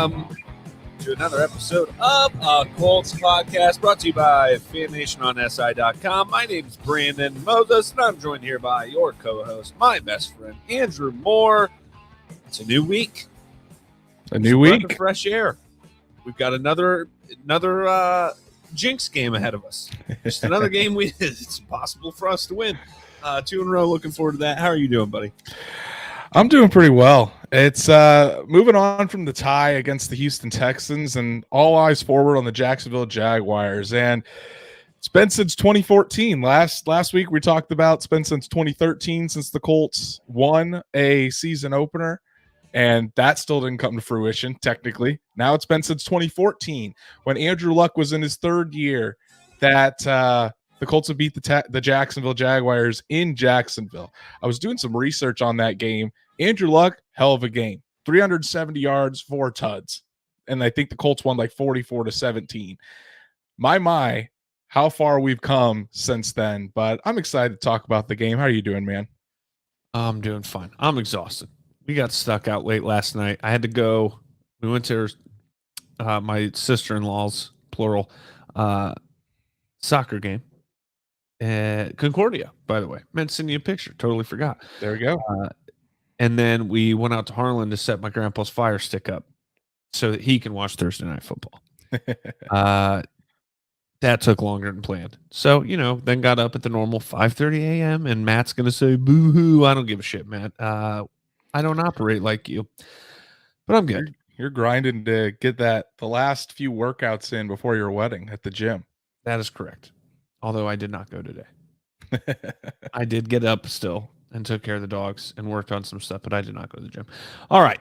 welcome to another episode of Colts Podcast, brought to you by FanNationOnSI.com. My name is Brandon Moses, and I'm joined here by your co-host, my best friend, Andrew Moore. It's a new week. A new week. Of fresh air. We've got another Jinx game ahead of us. Just another game it's impossible for us to win. 2 in a row. Looking forward to that. How are you doing, buddy? I'm doing pretty well. It's moving on from the tie against the Houston Texans and all eyes forward on the Jacksonville Jaguars. And it's been since 2014. Last week we talked about it's been since 2013 since the Colts won a season opener, and that still didn't come to fruition technically. Now it's been since 2014 when Andrew Luck was in his 3rd year that the Colts have beat the Jacksonville Jaguars in Jacksonville. I was doing some research on that game. Andrew Luck, hell of a game. 370 yards, 4 tuds. And I think the Colts won like 44-17. My, how far we've come since then. But I'm excited to talk about the game. How are you doing, man? I'm doing fine. I'm exhausted. We got stuck out late last night. I had to go. We went to my sister-in-law's, plural, soccer game. Concordia, by the way. Meant to send you a picture. Totally forgot. There we go. And then we went out to Harlan to set my grandpa's Fire Stick up so that he can watch Thursday Night Football. That took longer than planned. So, then got up at the normal 5:30 a.m. and Matt's going to say, boo-hoo. I don't give a shit, Matt. I don't operate like you, but I'm good. You're grinding to get the last few workouts in before your wedding at the gym. That is correct. Although I did not go today. I did get up still and took care of the dogs and worked on some stuff, but I did not go to the gym. All right.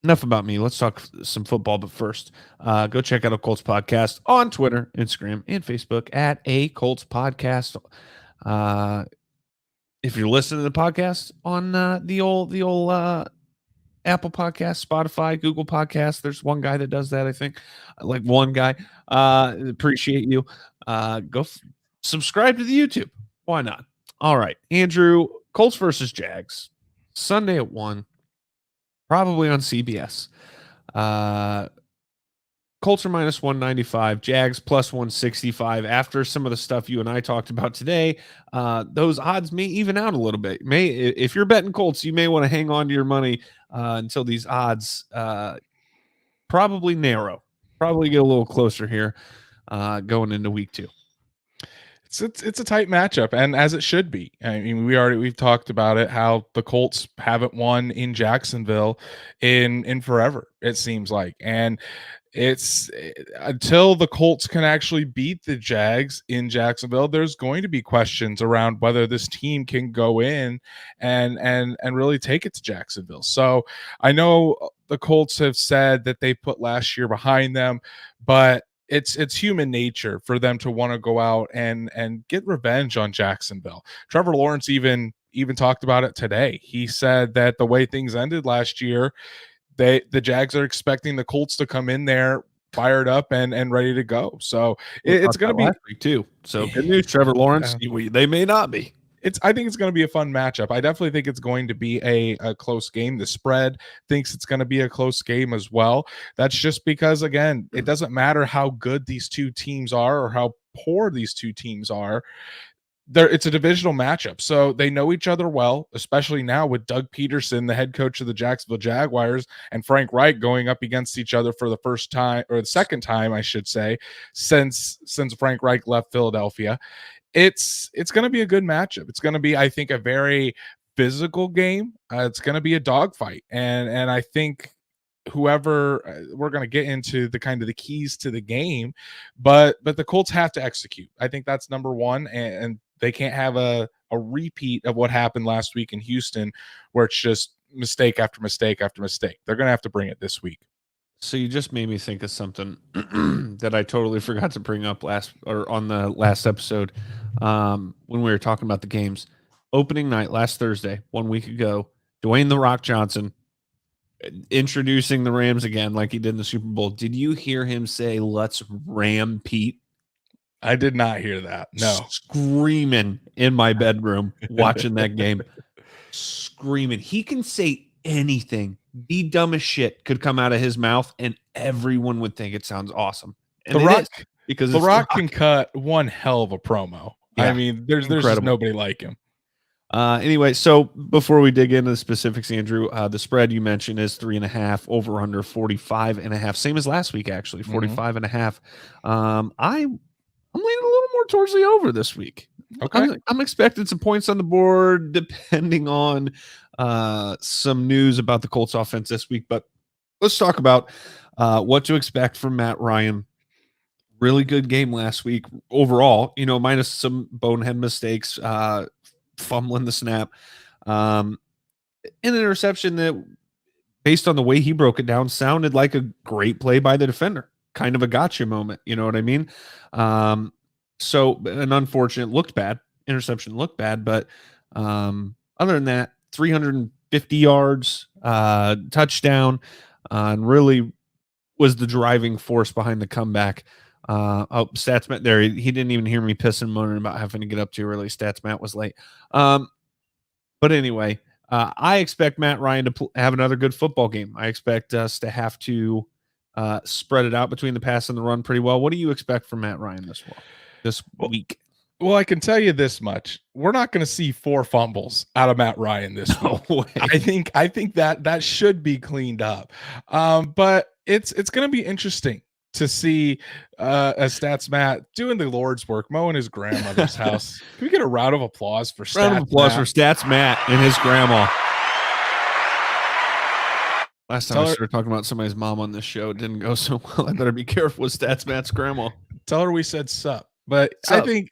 Enough about me. Let's talk some football. But first, go check out a Colts podcast on Twitter, Instagram, and Facebook at a Colts podcast. If you're listening to the podcast on the old Apple Podcast, Spotify, Google Podcast, there's one guy that does that. I think like one guy. Appreciate you. Go subscribe to the YouTube. Why not? All right, Andrew, Colts versus Jags, Sunday at 1, probably on CBS. Colts are minus 195, Jags plus 165. After some of the stuff you and I talked about today, those odds may even out a little bit. If you're betting Colts, you may want to hang on to your money until these odds probably narrow, probably get a little closer here going into week 2. It's a tight matchup, and as it should be. I mean, we've talked about it, how the Colts haven't won in Jacksonville in forever, it seems like. And it's until the Colts can actually beat the Jags in Jacksonville, there's going to be questions around whether this team can go in and really take it to Jacksonville. So I know the Colts have said that they put last year behind them, but it's human nature for them to want to go out and get revenge on Jacksonville. Trevor Lawrence even talked about it today. He said that the way things ended last year, the Jags are expecting the Colts to come in there fired up and ready to go. So it's going to be last week too. So good news, Trevor Lawrence. They may not be. I think it's going to be a fun matchup. I definitely think it's going to be a close game. The spread thinks it's going to be a close game as well. That's just because, again, it doesn't matter how good these two teams are or how poor these two teams are. It's a divisional matchup, so they know each other well, especially now with Doug Peterson, the head coach of the Jacksonville Jaguars, and Frank Reich going up against each other for the first time, or the second time, I should say, since Frank Reich left Philadelphia. It's going to be a good matchup. It's going to be, I think, a very physical game. It's going to be a dogfight, and I think whoever we're going to get into the kind of the keys to the game, but the Colts have to execute. I think that's number one, and they can't have a repeat of what happened last week in Houston, where it's just mistake after mistake after mistake. They're going to have to bring it this week. So you just made me think of something that I totally forgot to bring up on the last episode when we were talking about the games. Opening night last Thursday, 1 week ago, Dwayne "The Rock" Johnson introducing the Rams again like he did in the Super Bowl. Did you hear him say, "Let's ram Pete"? I did not hear that. No. Screaming in my bedroom watching that game. Screaming. He can say anything, the dumbest shit could come out of his mouth, and everyone would think it sounds awesome. And The it Rock, is, because The it's Rock can cut one hell of a promo. Yeah, I mean, there's just incredible. nobody like him. Anyway, so before we dig into the specifics, Andrew, the spread you mentioned is 3.5, over under 45.5, same as last week, actually, 45.5. I'm leaning a little more towards the over this week. Okay. I'm expecting some points on the board, depending on some news about the Colts offense this week. But let's talk about what to expect from Matt Ryan. Really good game last week overall, minus some bonehead mistakes, fumbling the snap, an interception that, based on the way he broke it down, sounded like a great play by the defender, kind of a gotcha moment. You know what I mean? So an unfortunate interception looked bad, but other than that, 350 yards, touchdown, and really was the driving force behind the comeback. Stats Matt there. He didn't even hear me pissing and moaning about having to get up too early. Stats Matt was late. But anyway, I expect Matt Ryan to have another good football game. I expect us to have to spread it out between the pass and the run pretty well. What do you expect from Matt Ryan this week? Well, I can tell you this much: we're not going to see 4 fumbles out of Matt Ryan this week. I think that should be cleaned up. But it's going to be interesting to see Stats Matt doing the Lord's work, mowing his grandmother's house. Can we get a round of applause for Stats Matt and his grandma? Last time I started talking about somebody's mom on this show, it didn't go so well. I better be careful with Stats Matt's grandma. Tell her we said sup. But I think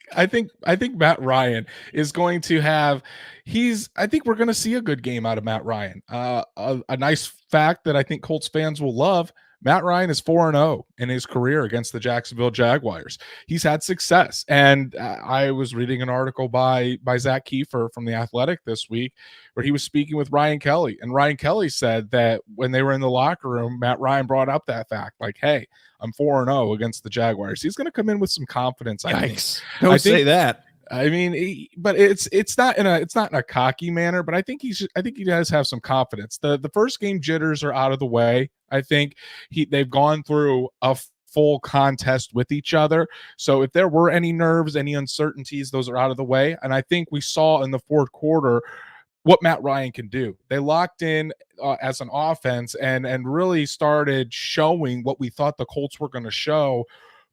Matt Ryan is going to have. I think we're going to see a good game out of Matt Ryan. A nice fact that I think Colts fans will love: Matt Ryan is 4-0 in his career against the Jacksonville Jaguars. He's had success. And I was reading an article by Zach Kiefer from The Athletic this week where he was speaking with Ryan Kelly. And Ryan Kelly said that when they were in the locker room, Matt Ryan brought up that fact, like, hey, I'm 4-0 against the Jaguars. He's going to come in with some confidence, I think. Don't say that. I mean, but it's not in a cocky manner, but I think he does have some confidence. The first game jitters are out of the way. I think they've gone through a full contest with each other. So if there were any nerves, any uncertainties, those are out of the way. And I think we saw in the fourth quarter what Matt Ryan can do. They locked in as an offense and really started showing what we thought the Colts were going to show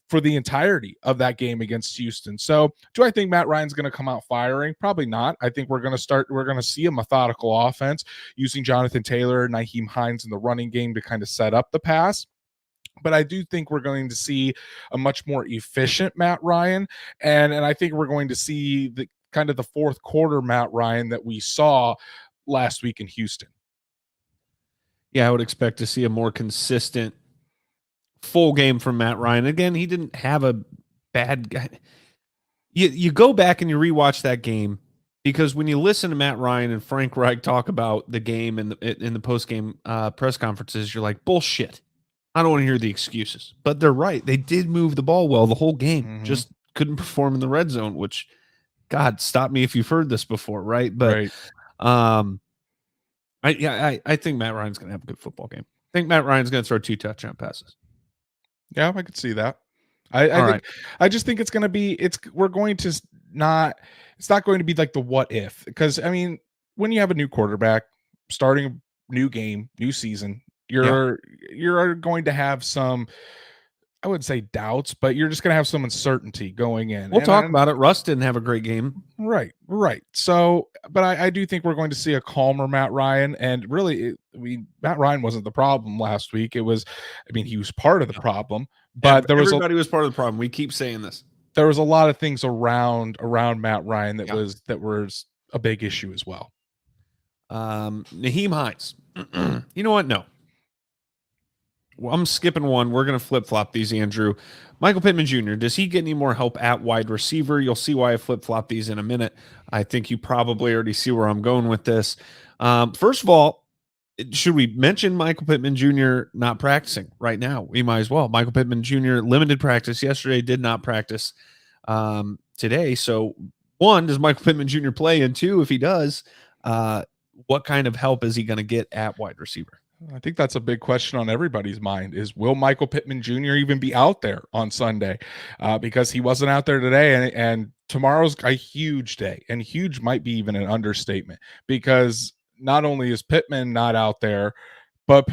for the entirety of that game against Houston. So do I think Matt Ryan's going to come out firing? Probably not. I think we're going to see a methodical offense using Jonathan Taylor, Nyheim Hines in the running game to kind of set up the pass. But I do think we're going to see a much more efficient Matt Ryan. And I think we're going to see the kind of the fourth quarter Matt Ryan that we saw last week in Houston. Yeah, I would expect to see a more consistent full game from Matt Ryan. Again, he didn't have a bad guy. You go back and you rewatch that game, because when you listen to Matt Ryan and Frank Reich talk about the game in the post-game press conferences, you're like, bullshit. I don't want to hear the excuses. But they're right. They did move the ball well the whole game. Mm-hmm. Just couldn't perform in the red zone, which, God, stop me if you've heard this before, right? But I think Matt Ryan's going to have a good football game. I think Matt Ryan's going to throw 2 touchdown passes. Yeah, I could see that. I just think it's going to be, it's not going to be like the what if, because I mean, when you have a new quarterback starting a new game, new season, you're going to have some, I wouldn't say doubts, but you're just going to have some uncertainty going in. We'll talk about it. Russ didn't have a great game. Right. So, but I do think we're going to see a calmer Matt Ryan. And really, Matt Ryan wasn't the problem last week. He was part of the problem, but everybody was part of the problem. We keep saying this. There was a lot of things around Matt Ryan that was a big issue as well. Nyheim Hines. You know what? No. Well, I'm skipping one. We're going to flip-flop these, Andrew. Michael Pittman Jr., does he get any more help at wide receiver? You'll see why I flip-flop these in a minute. I think you probably already see where I'm going with this. First of all, should we mention Michael Pittman Jr. not practicing right now? We might as well. Michael Pittman Jr. limited practice yesterday, did not practice today. So, 1, does Michael Pittman Jr. play? And 2, if he does, what kind of help is he going to get at wide receiver? I think that's a big question on everybody's mind is, will Michael Pittman Jr. even be out there on Sunday? Because he wasn't out there today, and tomorrow's a huge day, and huge might be even an understatement, because not only is Pittman not out there, but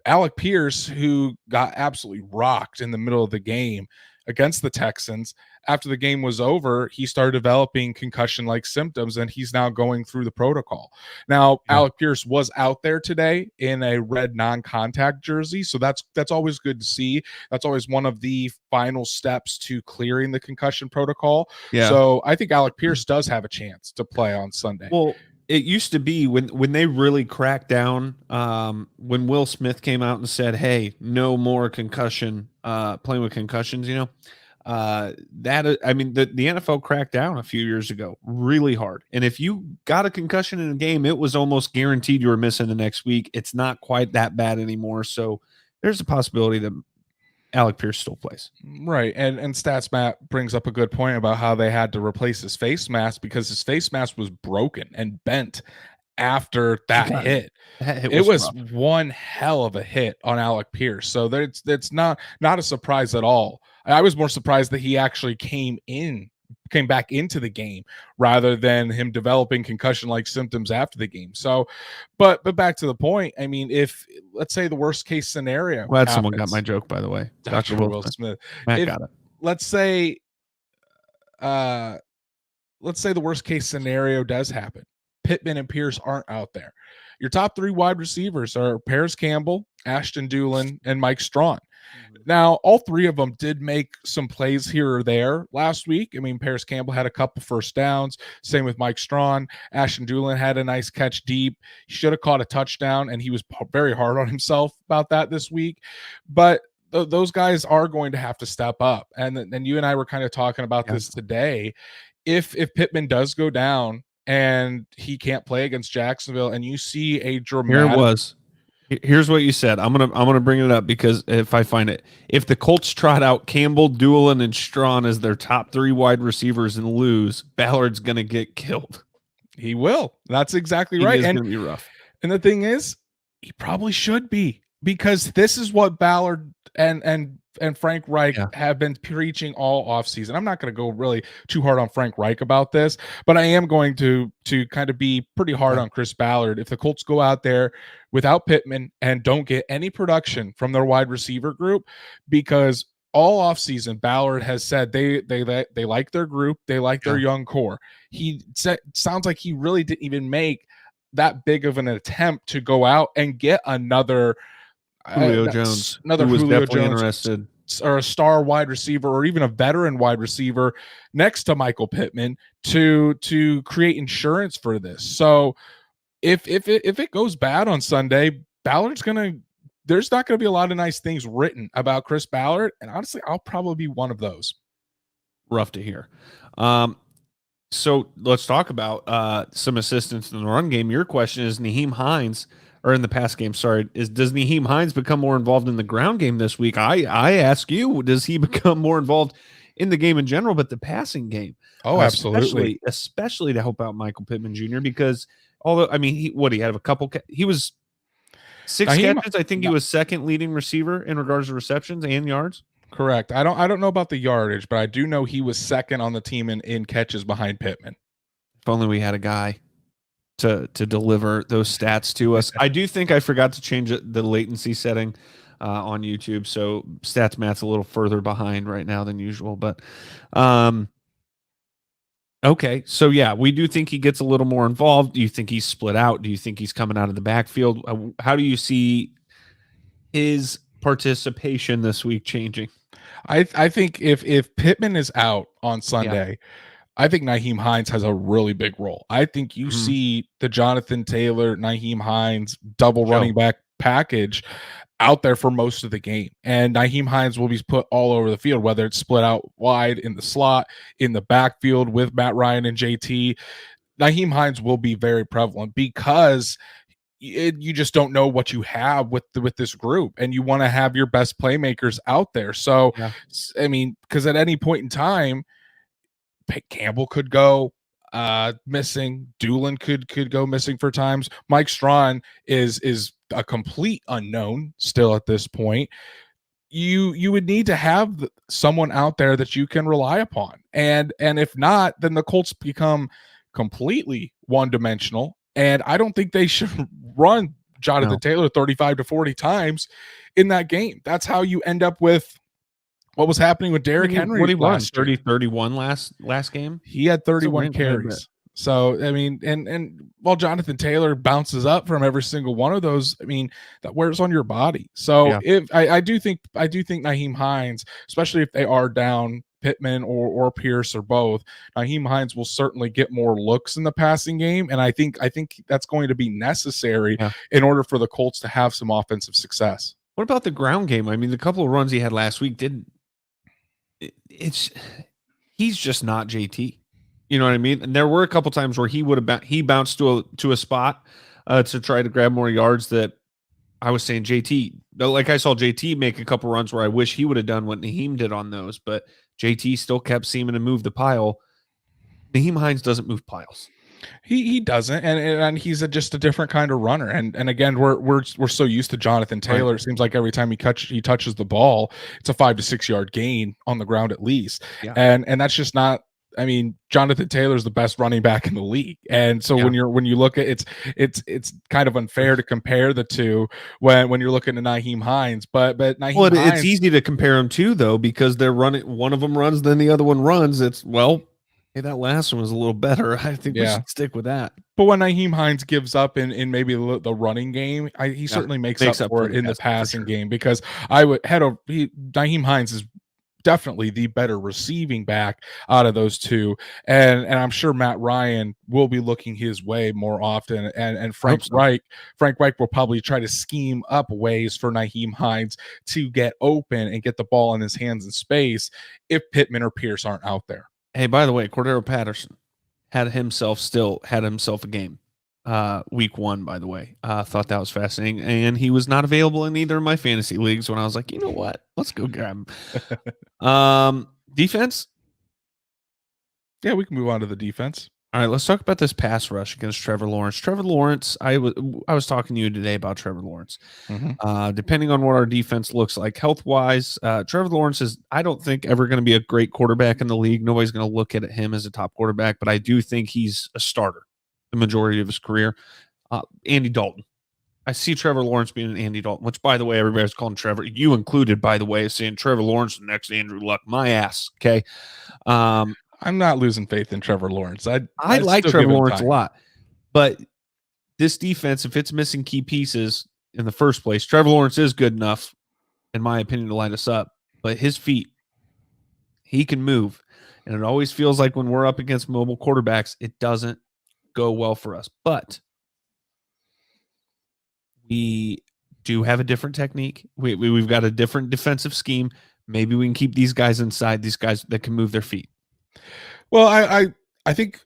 Alec Pierce, who got absolutely rocked in the middle of the game against the Texans, after the game was over, he started developing concussion-like symptoms, and he's now going through the protocol. Now, Alec Pierce was out there today in a red non-contact jersey, so that's always good to see. That's always one of the final steps to clearing the concussion protocol. Yeah. So I think Alec Pierce does have a chance to play on Sunday. Well, it used to be when they really cracked down, when Will Smith came out and said, "Hey, no more concussion, playing with concussions," the NFL cracked down a few years ago really hard. And if you got a concussion in a game, it was almost guaranteed you were missing the next week. It's not quite that bad anymore. So there's a possibility that Alec Pierce still plays. Right. And Stats Matt brings up a good point about how they had to replace his face mask because his face mask was broken and bent after that hit. It was one hell of a hit on Alec Pierce. So that's not a surprise at all. I was more surprised that he actually came back into the game rather than him developing concussion-like symptoms after the game. So, but back to the point. I mean, if let's say the worst case scenario, glad someone got my joke, by the way. Dr. Will Smith. Matt got it. Let's say the worst case scenario does happen. Pittman and Pierce aren't out there. Your top three wide receivers are Paris Campbell, Ashton Dulin, and Mike Strawn. Now, all three of them did make some plays here or there last week. I mean, Paris Campbell had a couple first downs. Same with Mike Strawn. Ashton Dulin had a nice catch deep. He should have caught a touchdown, and he was very hard on himself about that this week. But those guys are going to have to step up. And then you and I were kind of talking about this today. If Pittman does go down and he can't play against Jacksonville, and you see a dramatic... Here it was. Here's what you said. I'm gonna bring it up because if I find it, if the Colts trot out Campbell, Dulin, and Strawn as their top three wide receivers and lose, Ballard's gonna get killed. He will. That's exactly right. It's gonna be rough. And the thing is, he probably should be, because this is what Ballard and Frank Reich have been preaching all offseason. I'm not going to go really too hard on Frank Reich about this, but I am going to kind of be pretty hard on Chris Ballard. If the Colts go out there without Pittman and don't get any production from their wide receiver group, because all offseason Ballard has said they like their group, they like their young core. He sounds like he really didn't even make that big of an attempt to go out and get another Julio Jones, another who was Julio definitely Jones interested, or a star wide receiver, or even a veteran wide receiver next to Michael Pittman to create insurance for this. So if it goes bad on Sunday, there's not gonna be a lot of nice things written about Chris Ballard, and honestly, I'll probably be one of those. Rough to hear. So let's talk about some assistance in the run game. Your question is Nyheim Hines. Or in the pass game, sorry, does Nyheim Hines become more involved in the ground game this week? I ask you, does he become more involved in the game in general, but the passing game? Oh, absolutely. Especially to help out Michael Pittman Jr. Because although, I mean, he had a couple, he was 6 catches. I think he was second leading receiver in regards to receptions and yards. Correct. I don't know about the yardage, but I do know he was second on the team in catches behind Pittman. If only we had a guy to deliver those stats to us. I do think I forgot to change the latency setting on YouTube, so Stats Matt's a little further behind right now than usual. But okay, so yeah, we do think he gets a little more involved. Do you think he's split out? Do you think he's coming out of the backfield? How do you see his participation this week changing? I think if Pittman is out on Sunday, I think Nyheim Hines has a really big role. I think you see the Jonathan Taylor, Nyheim Hines double running back package out there for most of the game. And Nyheim Hines will be put all over the field, whether it's split out wide in the slot, in the backfield with Matt Ryan and JT. Nyheim Hines will be very prevalent because you just don't know what you have with this group, and you want to have your best playmakers out there. So, I mean, because at any point in time, Campbell could go. missing. Doolin could go missing for times. Mike Strawn is a complete unknown still at this point. You would need to have someone out there that you can rely upon, and if not, then the Colts become completely one-dimensional, and I don't think they should run Jonathan Taylor 35 to 40 times in that game. That's how you end up with what was happening with Derrick Henry. What he run? last year. 31 last game. He had 31 carries. So I mean, and while Jonathan Taylor bounces up from every single one of those, I mean, that wears on your body. So if I do think Nyheim Hines, especially if they are down Pittman or Pierce or both, Nyheim Hines will certainly get more looks in the passing game, and I think that's going to be necessary in order for the Colts to have some offensive success. What about the ground game? I mean, the couple of runs he had last week he's just not JT. You know what I mean? And there were a couple times where he bounced to a spot to try to grab more yards that I was saying JT. Like I saw JT make a couple runs where I wish he would have done what Nyheim did on those, but JT still kept seeming to move the pile. Nyheim Hines doesn't move piles. He doesn't, and he's just a different kind of runner. And again, we're so used to Jonathan Taylor. It seems like every time he touches the ball, it's a 5 to 6 yard gain on the ground at least. Yeah. And that's just not. I mean, Jonathan Taylor is the best running back in the league, and so when you look at it's kind of unfair to compare the two when you're looking at Nyheim Hines. But Nyheim Hines, it's easy to compare them too, though, because they're running. One of them runs, then the other one runs. Hey, that last one was a little better. I think we should stick with that. But when Nyheim Hines gives up in maybe the running game, he certainly makes up for it in the passing game, because Nyheim Hines is definitely the better receiving back out of those two, and I'm sure Matt Ryan will be looking his way more often, and Frank Reich will probably try to scheme up ways for Nyheim Hines to get open and get the ball in his hands in space if Pittman or Pierce aren't out there. Hey, by the way, Cordero Patterson had himself a game. Week 1, by the way. Thought that was fascinating. And he was not available in either of my fantasy leagues when I was like, you know what? Let's go grab him. Defense? Yeah, we can move on to the defense. All right, let's talk about this pass rush against Trevor Lawrence. Trevor Lawrence, I was talking to you today about Trevor Lawrence. Mm-hmm. Depending on what our defense looks like health-wise, Trevor Lawrence is, I don't think, ever going to be a great quarterback in the league. Nobody's going to look at him as a top quarterback, but I do think he's a starter the majority of his career. Andy Dalton. I see Trevor Lawrence being an Andy Dalton, which, by the way, everybody's calling Trevor. You included, by the way, saying Trevor Lawrence the next Andrew Luck. My ass, okay? I'm not losing faith in Trevor Lawrence. I like Trevor Lawrence a lot. But this defense, if it's missing key pieces in the first place, Trevor Lawrence is good enough, in my opinion, to light us up. But his feet, he can move. And it always feels like when we're up against mobile quarterbacks, it doesn't go well for us. But we do have a different technique. We've got a different defensive scheme. Maybe we can keep these guys inside, these guys that can move their feet. Well, I think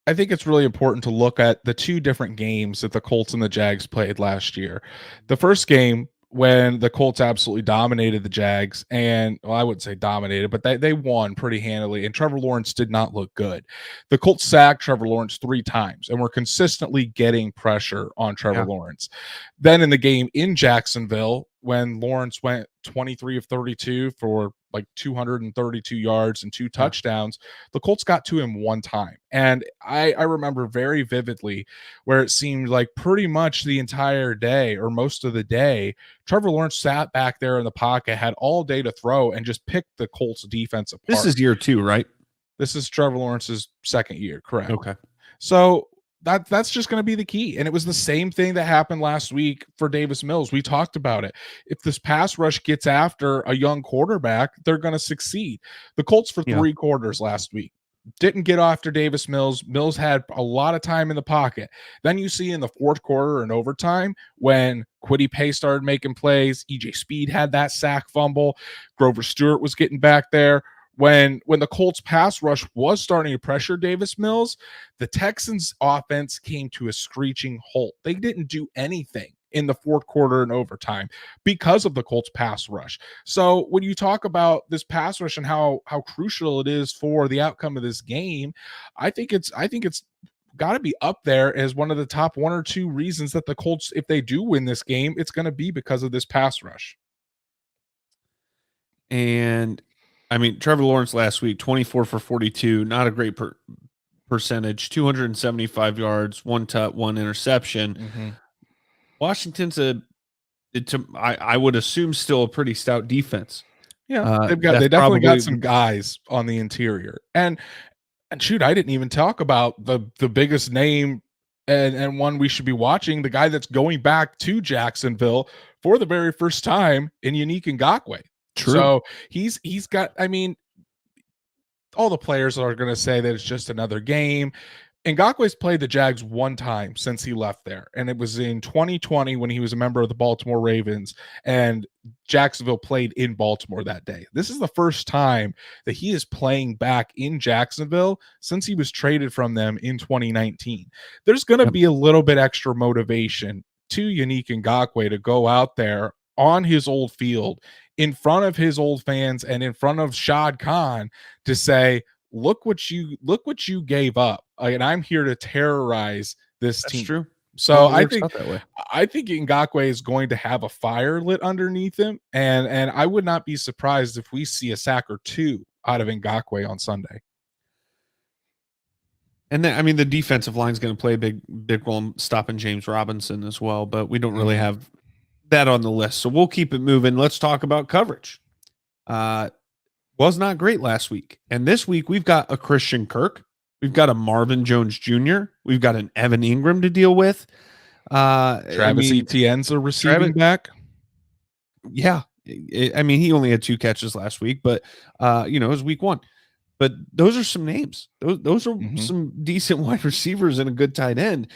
it's really important to look at the two different games that the Colts and the Jags played last year. The first game, when the Colts absolutely dominated the Jags, and I wouldn't say dominated, but they won pretty handily, and Trevor Lawrence did not look good. The Colts sacked Trevor Lawrence 3 times and were consistently getting pressure on Trevor Lawrence. Then in the game in Jacksonville, when Lawrence went 23 of 32 for like 232 yards and 2 touchdowns, the Colts got to him 1 time. And I remember very vividly where it seemed like pretty much the entire day or most of the day, Trevor Lawrence sat back there in the pocket, had all day to throw, and just picked the Colts defense apart. This is year 2, right? This is Trevor Lawrence's second year, correct? Okay. So that's just going to be the key. And it was the same thing that happened last week for Davis Mills. We talked about it. If this pass rush gets after a young quarterback, they're going to succeed. The Colts for 3 quarters last week didn't get after Davis Mills. Mills had a lot of time in the pocket. Then you see in the 4th quarter and overtime when Kwity Paye started making plays, EJ Speed had that sack fumble, Grover Stewart was getting back there. When the Colts pass rush was starting to pressure Davis Mills, the Texans offense came to a screeching halt. They didn't do anything in the fourth quarter and overtime because of the Colts pass rush. So when you talk about this pass rush and how crucial it is for the outcome of this game, I think it's got to be up there as one of the top 1 or 2 reasons that the Colts, if they do win this game, it's going to be because of this pass rush. And I mean, Trevor Lawrence last week, 24 for 42, not a great percentage, 275 yards, 1 touch, 1 interception. Mm-hmm. Washington's I would assume still a pretty stout defense. Yeah, they definitely got some guys on the interior. And shoot, I didn't even talk about the biggest name and one we should be watching, the guy that's going back to Jacksonville for the very first time in Unique Ngakoue. True. So he's got, I mean, all the players are going to say that it's just another game. Ngakoue's played the Jags 1 time since he left there, and it was in 2020 when he was a member of the Baltimore Ravens, and Jacksonville played in Baltimore that day. This is the first time that he is playing back in Jacksonville since he was traded from them in 2019. There's going to be a little bit extra motivation to Unique Ngakoue to go out there on his old field in front of his old fans and in front of Shad Khan to say, look what you gave up, and I'm here to terrorize this team. That's true. So I think Ngakoue is going to have a fire lit underneath him, and I would not be surprised if we see a sack or 2 out of Ngakoue on Sunday. And then, I mean, the defensive line is going to play a big role in stopping James Robinson as well, but we don't really have that on the list, so we'll keep it moving. Let's talk about coverage. Was not great last week, and this week we've got a Christian Kirk, we've got a Marvin Jones Jr., we've got an Evan Ingram to deal with. Travis Etienne's a receiving back. Yeah, I mean, he only had 2 catches last week, but it was week 1. But those are some names. Those are some decent wide receivers and a good tight end.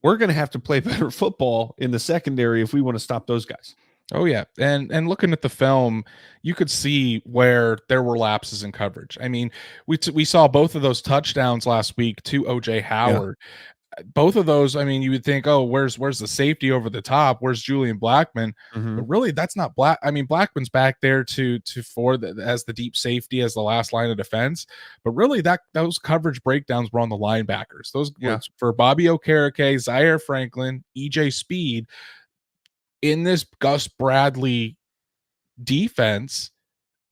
We're going to have to play better football in the secondary if we want to stop those guys. Oh yeah, and looking at the film, you could see where there were lapses in coverage. I mean, we saw both of those touchdowns last week to OJ Howard. Yeah. Both of those, I mean, you would think, oh, where's the safety over the top? Where's Julian Blackmon? But really, that's not Black. I mean, Blackman's back there as the deep safety, as the last line of defense. But really, those coverage breakdowns were on the linebackers. Those for Bobby Okereke, Zaire Franklin, EJ Speed. In this Gus Bradley defense,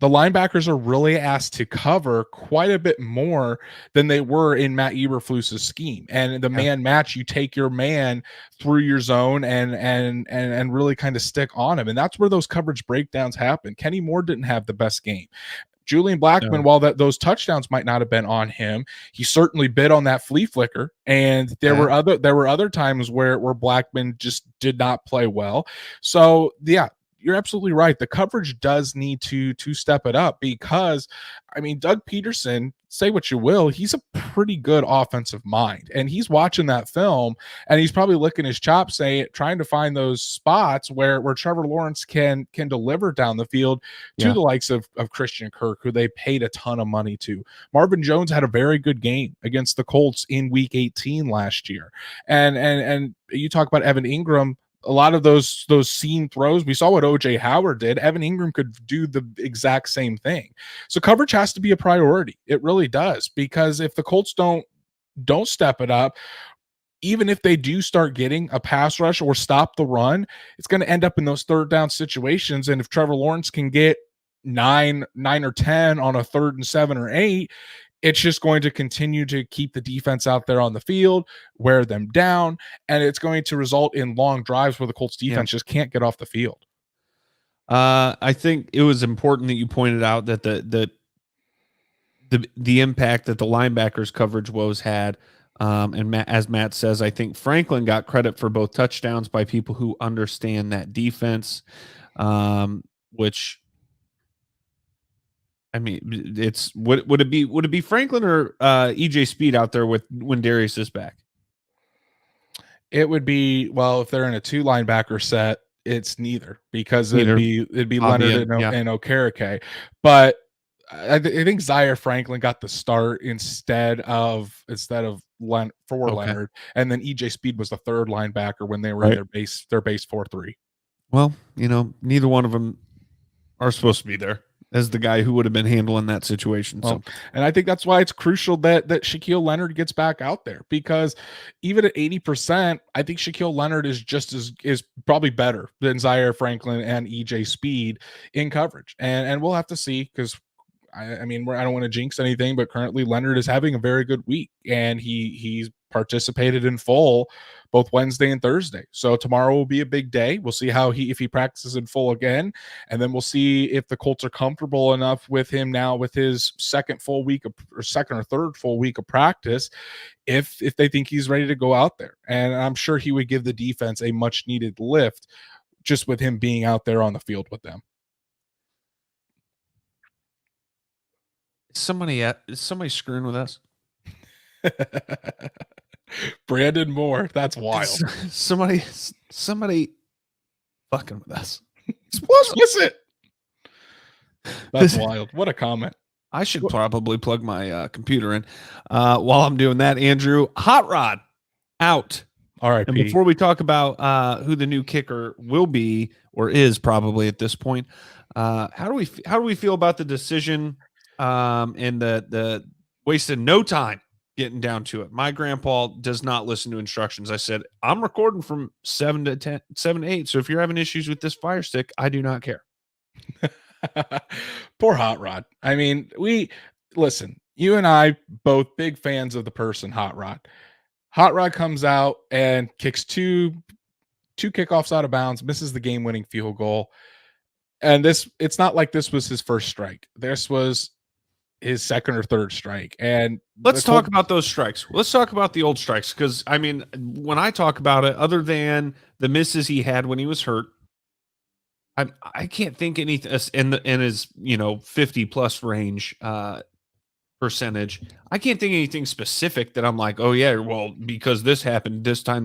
the linebackers are really asked to cover quite a bit more than they were in Matt Eberflus's scheme. And the man match, you take your man through your zone and really kind of stick on him. And that's where those coverage breakdowns happen. Kenny Moore didn't have the best game. Julian Blackmon, while those touchdowns might not have been on him, he certainly bit on that flea flicker. And there were other times where Blackmon just did not play well. So yeah, you're absolutely right. The coverage does need to step it up because, I mean, Doug Peterson, say what you will, he's a pretty good offensive mind, and he's watching that film and he's probably licking his chops, trying to find those spots where Trevor Lawrence can deliver down the field to the likes of Christian Kirk, who they paid a ton of money to. Marvin Jones had a very good game against the Colts in week 18 last year. And you talk about Evan Ingram, a lot of those seam throws, we saw what OJ Howard did. Evan Ingram could do the exact same thing. So coverage has to be a priority. It really does, because if the Colts don't step it up, even if they do start getting a pass rush or stop the run, it's going to end up in those third down situations. And if Trevor Lawrence can get 9 or 10 on a 3rd and 7 or 8, it's just going to continue to keep the defense out there on the field, wear them down, and it's going to result in long drives where the Colts defense just can't get off the field. I think it was important that you pointed out that the impact that the linebackers coverage woes had. And as Matt says, I think Franklin got credit for both touchdowns by people who understand that defense, which, I mean, it's would it be Franklin or EJ Speed out there when Darius is back? It would be, well, if they're in a 2 linebacker set, it's neither, because it'd be Leonard and Okereke. But I think Zaire Franklin got the start instead of Okay. Leonard, and then EJ Speed was the third linebacker when they were in their base 4-3. Well, neither one of them are supposed to be there as the guy who would have been handling that situation. Well, and I think that's why it's crucial that Shaquille Leonard gets back out there, because even at 80%, I think Shaquille Leonard is probably better than Zaire Franklin and EJ Speed in coverage. And we'll have to see, because I mean, I don't want to jinx anything, but currently Leonard is having a very good week, and he's participated in full both Wednesday and Thursday. So tomorrow will be a big day. We'll see if he practices in full again, and then we'll see if the Colts are comfortable enough with him now with his second or third full week of practice, if they think he's ready to go out there. And I'm sure he would give the defense a much needed lift just with him being out there on the field with them. Is somebody screwing with us? Brandon Moore, that's wild. Somebody fucking with us. What's it? That's wild. What a comment. I should probably plug my computer in while I'm doing that. Andrew, Hot Rod out. All right. And before we talk about who the new kicker will be or is probably at this point, how do we feel about the decision and the wasted no time getting down to it? My grandpa does not listen to instructions. I said, I'm recording from 7 to 8. So if you're having issues with this Fire Stick, I do not care. Poor Hot Rod. I mean, listen, you and I both big fans of the person Hot Rod. Hot Rod comes out and kicks two kickoffs out of bounds, misses the game-winning field goal. And it's not like this was his first strike. This was his second or third strike. And let's talk about those strikes. Let's talk about the old strikes, because I mean, when I talk about it, other than the misses he had when he was hurt, I can't think anything in his 50 plus range percentage. I can't think anything specific that I'm like, oh yeah, well, because this happened this time.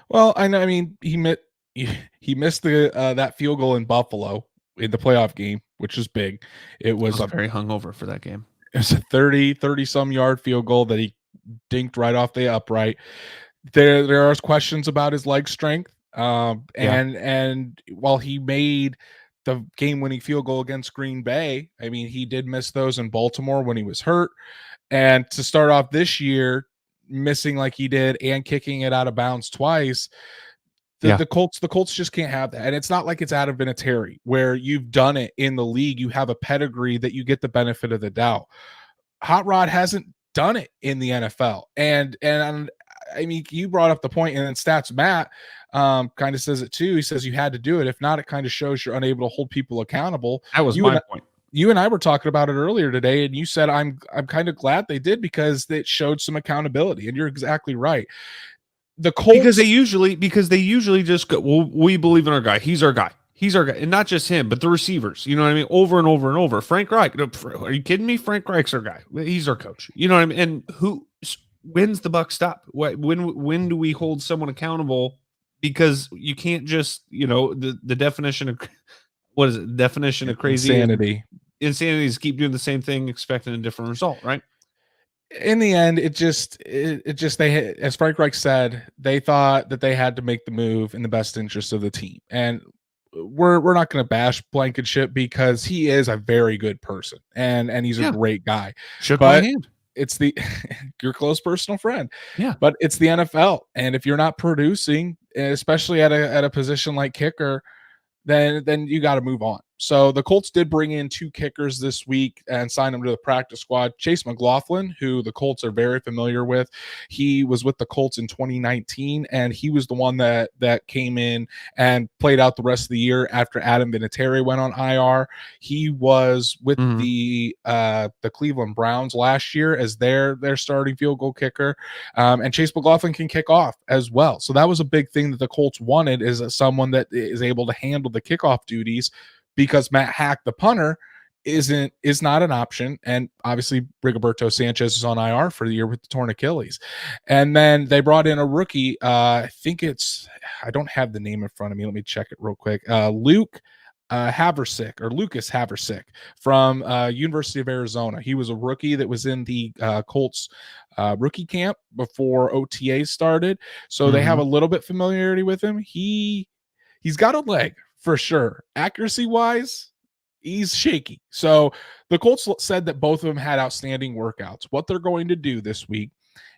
Well, I know. I mean, he missed that field goal in Buffalo in the playoff game, which was big. It was very hungover for that game. It was a 30 some yard field goal that he dinked right off the upright. There are questions about his leg strength. And while he made the game-winning field goal against Green Bay, I mean, he did miss those in Baltimore when he was hurt. And to start off this year, missing like he did and kicking it out of bounds twice, the Colts just can't have that. And it's not like it's out of Vinatieri, where you've done it in the league. You have a pedigree that you get the benefit of the doubt. Hot Rod hasn't done it in the NFL. And I mean, you brought up the point, and then Stats Matt kind of says it too. He says you had to do it. If not, it kind of shows you're unable to hold people accountable. That was my point. You and I were talking about it earlier today, and you said I'm kind of glad they did, because it showed some accountability. And you're exactly right. The Colts, because they usually just go, well, we believe in our guy. He's our guy. And not just him, but the receivers. You know what I mean? Over and over and over. Frank Reich. Are you kidding me? Frank Reich's our guy. He's our coach. You know what I mean? And when's the buck stop? When do we hold someone accountable? Because you can't just, the definition of what is it? Definition of crazy insanity. Insanity is keep doing the same thing, expecting a different result, right? In the end, they, as Frank Reich said, they thought that they had to make the move in the best interest of the team. And we're not going to bash Blankenship, because he is a very good person and he's a great guy. Shook my hand. It's your close personal friend. Yeah. But it's the NFL. And if you're not producing, especially at a position like kicker, then you got to move on. So the Colts did bring in 2 kickers this week and sign them to the practice squad. Chase McLaughlin, who the Colts are very familiar with, he was with the Colts in 2019, and he was the one that came in and played out the rest of the year after Adam Vinatieri went on IR. He was with the Cleveland Browns last year as their starting field goal kicker, and Chase McLaughlin can kick off as well. So that was a big thing that the Colts wanted, is someone that is able to handle the kickoff duties, because Matt Hack, the punter, is not an option. And obviously Rigoberto Sanchez is on IR for the year with the torn Achilles. And then they brought in a rookie. I don't have the name in front of me. Let me check it real quick. Luke Haversick or Lucas Haversick from University of Arizona. He was a rookie that was in the Colts rookie camp before OTA started, so they have a little bit familiarity with him. He's got a leg for sure. Accuracy wise, he's shaky. So the Colts said that both of them had outstanding workouts. What they're going to do this week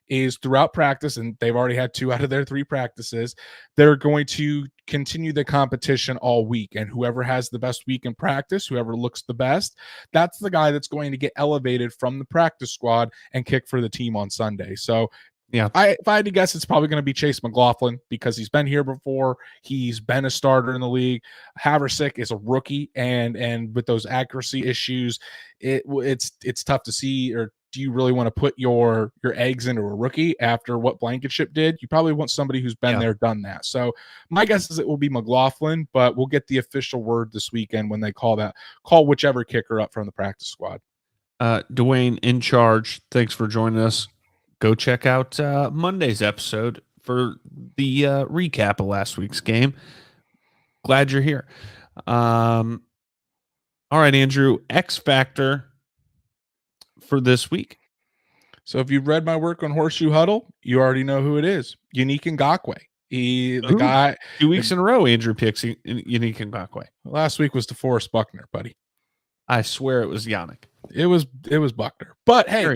is throughout practice, and they've already had 2 out of their 3 practices, they're going to continue the competition all week. And whoever has the best week in practice, whoever looks the best, that's the guy that's going to get elevated from the practice squad and kick for the team on Sunday. So yeah, if I had to guess, it's probably going to be Chase McLaughlin because he's been here before. He's been a starter in the league. Haversick is a rookie, and with those accuracy issues, it's tough to see. Or do you really want to put your eggs into a rookie after what Blankenship did? You probably want somebody who's been there, done that. So my guess is it will be McLaughlin, but we'll get the official word this weekend when they call whichever kicker up from the practice squad. Dwayne in charge. Thanks for joining us. Go check out Monday's episode for the recap of last week's game. Glad you're here. All right, Andrew, X Factor for this week. So if you've read my work on Horseshoe Huddle, you already know who it is. Unique Ngakoue. The guy 2 weeks in a row, Andrew picks Unique Ngakoue. Last week was DeForest Buckner, buddy. I swear it was Yannick. It was Buckner. But hey,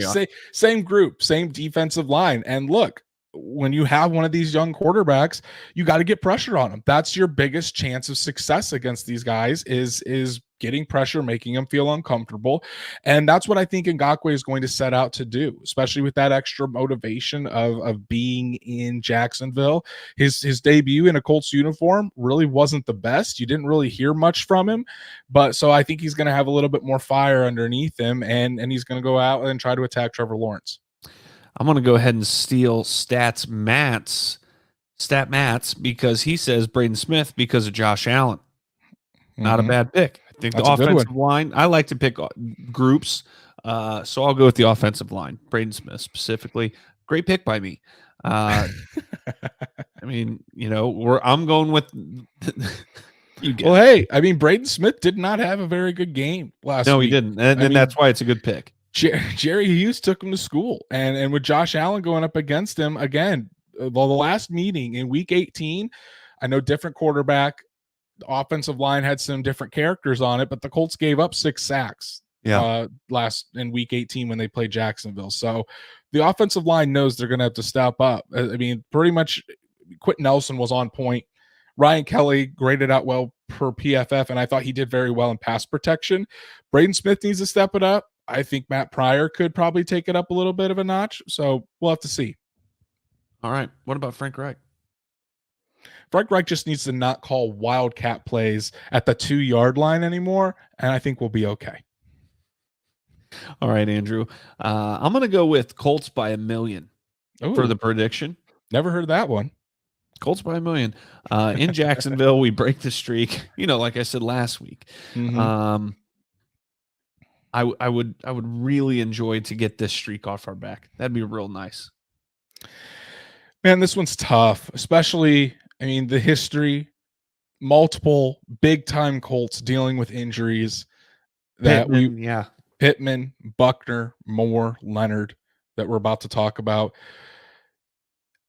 same group, same defensive line. And look, when you have one of these young quarterbacks, you got to get pressure on them. That's your biggest chance of success against these guys is getting pressure, making them feel uncomfortable. And that's what I think Ngakoue is going to set out to do, especially with that extra motivation of being in Jacksonville. His debut in a Colts uniform really wasn't the best. You didn't really hear much from him, but so I think he's going to have a little bit more fire underneath him, and he's going to go out and try to attack Trevor Lawrence. I'm going to go ahead and steal Stat Matt's because he says Braden Smith because of Josh Allen. Not a bad pick. I think the offensive line, I like to pick groups, so I'll go with the offensive line. Braden Smith specifically. Great pick by me. I mean, I'm going with well, hey, I mean, Braden Smith did not have a very good game last week. No, he didn't. And that's why it's a good pick. Jerry Hughes took him to school, and with Josh Allen going up against him again, well, the last meeting in week 18, I know different quarterback, the offensive line had some different characters on it, but the Colts gave up 6 sacks last in week 18 when they played Jacksonville. So the offensive line knows they're going to have to step up. I mean, pretty much Quentin Nelson was on point. Ryan Kelly graded out well per PFF, and I thought he did very well in pass protection. Braden Smith needs to step it up. I think Matt Pryor could probably take it up a little bit of a notch. So we'll have to see. All right. What about Frank Reich? Frank Reich just needs to not call wildcat plays at the 2-yard line anymore, and I think we'll be okay. All right, Andrew. I'm going to go with Colts by 1,000,000 for the prediction. Never heard that one. Colts by 1,000,000. In Jacksonville, we break the streak, like I said last week. I would really enjoy to get this streak off our back. That'd be real nice. Man, this one's tough, especially, I mean, the history, multiple big-time Colts dealing with injuries Pittman, Buckner, Moore, Leonard that we're about to talk about.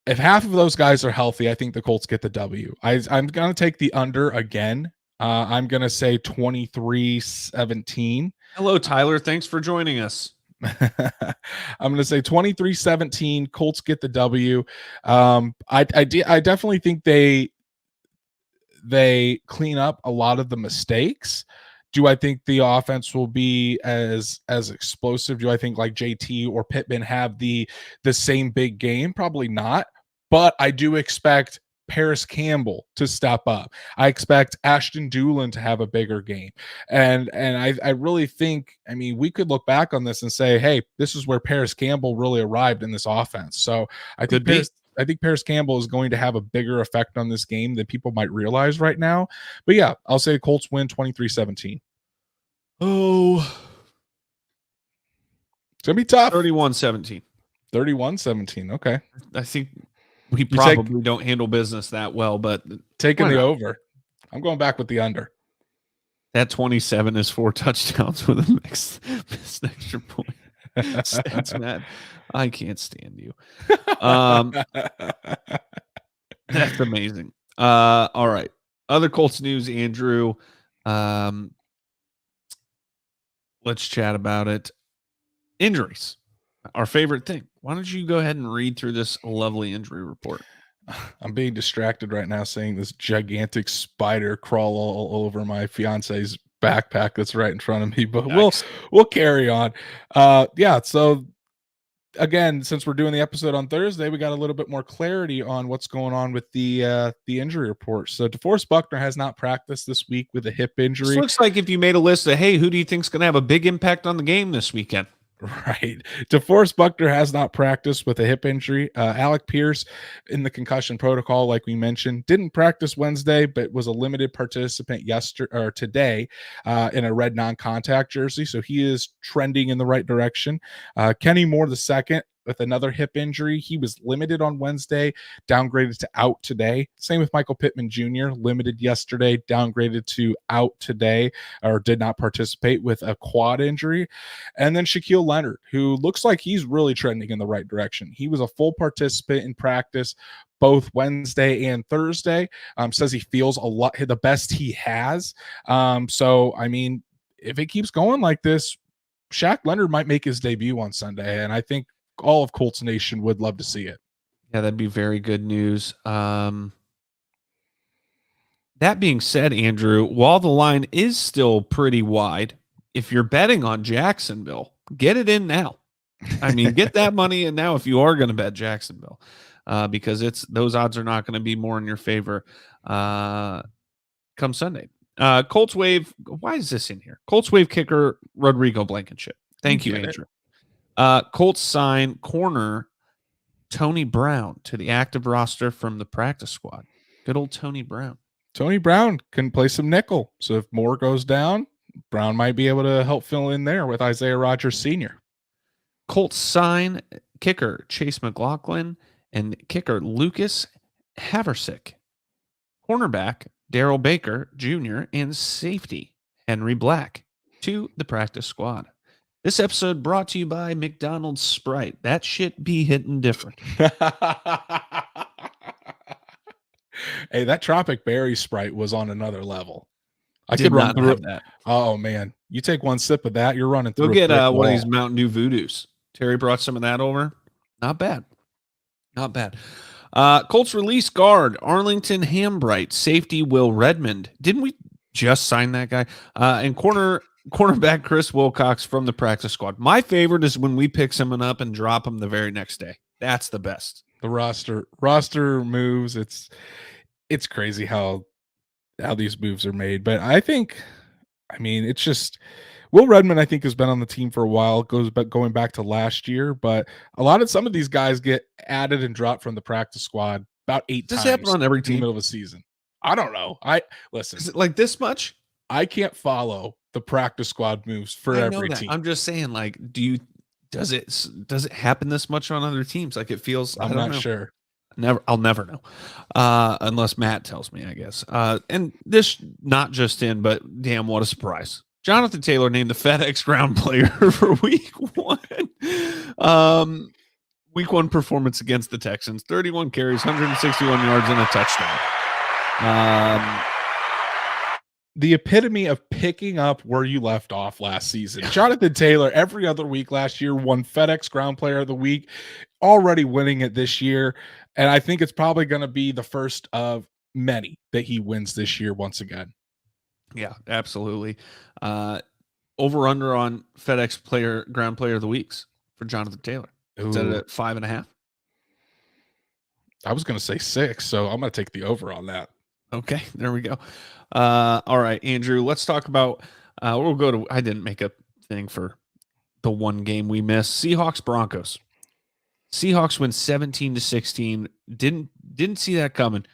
If half of those guys are healthy, I think the Colts get the W. I'm going to take the under again. I'm going to say 23-17. Hello, Tyler. Thanks for joining us. I'm going to say 23-17. Colts get the W. I definitely think they clean up a lot of the mistakes. Do I think the offense will be as explosive? Do I think like JT or Pittman have the same big game? Probably not. But I do expect Paris Campbell to step up. I expect Ashton Doolin to have a bigger game. And I really think, I mean, we could look back on this and say, hey, this is where Paris Campbell really arrived in this offense. So I think Paris Campbell is going to have a bigger effect on this game than people might realize right now. But yeah, I'll say Colts win 23-17. Oh, it's going to be tough. 31-17. 31-17. Okay. I think we probably don't handle business that well, but taking the over. I'm going back with the under. That 27 is 4 touchdowns with a missed extra point. Stats, Matt. I can't stand you. That's amazing. All right. Other Colts news, Andrew. Let's chat about it. Injuries, our favorite thing. Why don't you go ahead and read through this lovely injury report? I'm being distracted right now seeing this gigantic spider crawl all over my fiance's backpack that's right in front of me, but we'll carry on. So again, since we're doing the episode on Thursday, we got a little bit more clarity on what's going on with the injury report. So DeForest Buckner has not practiced this week with a hip injury. This looks like if you made a list of, hey, who do you think is going to have a big impact on the game this weekend? Right. DeForest Buckner has not practiced with a hip injury. Alec Pierce in the concussion protocol, like we mentioned, didn't practice Wednesday, but was a limited participant today in a red non-contact jersey. So he is trending in the right direction. Kenny Moore II with another hip injury. He was limited on Wednesday, downgraded to out today. Same with Michael Pittman Jr., limited yesterday, downgraded to out today, or did not participate with a quad injury. And then Shaquille Leonard, who looks like he's really trending in the right direction. He was a full participant in practice both Wednesday and Thursday. Says he feels the best he has. So, I mean, if it keeps going like this, Shaq Leonard might make his debut on Sunday, and I think all of Colts Nation would love to see it. Yeah, that'd be very good news. That being said, Andrew, while the line is still pretty wide, if you're betting on Jacksonville, get it in now. I mean, get that money in now if you are going to bet Jacksonville, because those odds are not going to be more in your favor come Sunday. Colts waive. Why is this in here? Colts waive kicker Rodrigo Blankenship. Thank you, Andrew. Colts sign corner Tony Brown to the active roster from the practice squad. Good old Tony Brown. Tony Brown can play some nickel. So if Moore goes down, Brown might be able to help fill in there with Isaiah Rodgers Sr. Colts sign kicker Chase McLaughlin and kicker Lucas Haversick. Cornerback Darrell Baker Jr. and safety Henry Black to the practice squad. This episode brought to you by McDonald's Sprite. That shit be hitting different. Hey, that Tropic Berry Sprite was on another level. I could run through that. Oh, man. You take one sip of that, you're running through. Go get one of these Mountain Dew Voodoos. Terry brought some of that over. Not bad. Not bad. Colts release guard Arlington Hambright. Safety Will Redmond. Didn't we just sign that guy? And cornerback Chris Wilcox from the practice squad. My favorite is when we pick someone up and drop them the very next day. That's the best. The roster moves. It's crazy how these moves are made. But it's just Will Redmond, I think, has been on the team for a while, going back to last year. But some of these guys get added and dropped from the practice squad about 8 times. Does this happen on every team? In the middle of a season? I don't know. Listen. Is it like this much? I can't follow the practice squad moves for every team. I'm just saying, like, does it happen this much on other teams? Like, it feels. I'm not sure. I'll never know, unless Matt tells me, I guess. And this not just in, but damn, what a surprise! Jonathan Taylor named the FedEx ground player for Week 1. Week 1 performance against the Texans: 31 carries, 161 yards, and a touchdown. The epitome of picking up where you left off last season. Jonathan Taylor, every other week last year, won FedEx Ground Player of the Week, already winning it this year. And I think it's probably going to be the first of many that he wins this year once again. Yeah, absolutely. Over under on FedEx Ground Player of the Weeks for Jonathan Taylor. Is that at 5.5? I was going to say 6, so I'm going to take the over on that. Okay, there we go. All right, Andrew, let's talk about we'll go to I didn't make a thing for the one game we missed. Seahawks Broncos. Seahawks win 17-16. Didn't see that coming.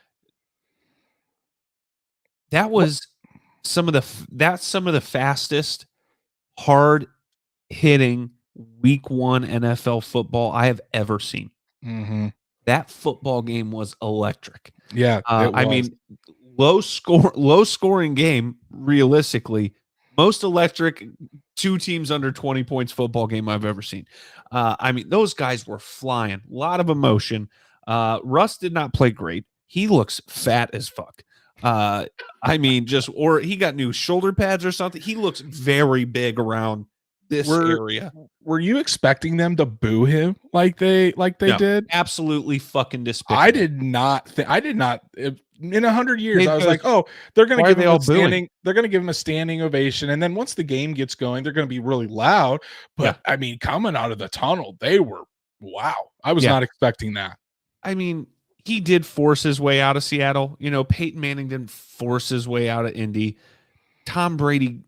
That was some of the fastest, hard hitting Week 1 NFL football I have ever seen. Mm-hmm. That football game was electric. Yeah, I mean, low scoring game, realistically, most electric 2 teams under 20 points football game I've ever seen. I mean, those guys were flying, a lot of emotion. Russ did not play great. He looks fat as fuck. I mean, or he got new shoulder pads or something. He looks very big around this area. Were you expecting them to boo him like they did? Absolutely fucking despicable. I did not in 100 years. I was like, oh, they're going to give him a standing. They're going to give him a standing ovation, and then once the game gets going, they're going to be really loud. But I mean, coming out of the tunnel, they were wow. I was not expecting that. I mean, he did force his way out of Seattle. You know, Peyton Manning didn't force his way out of Indy. Tom Brady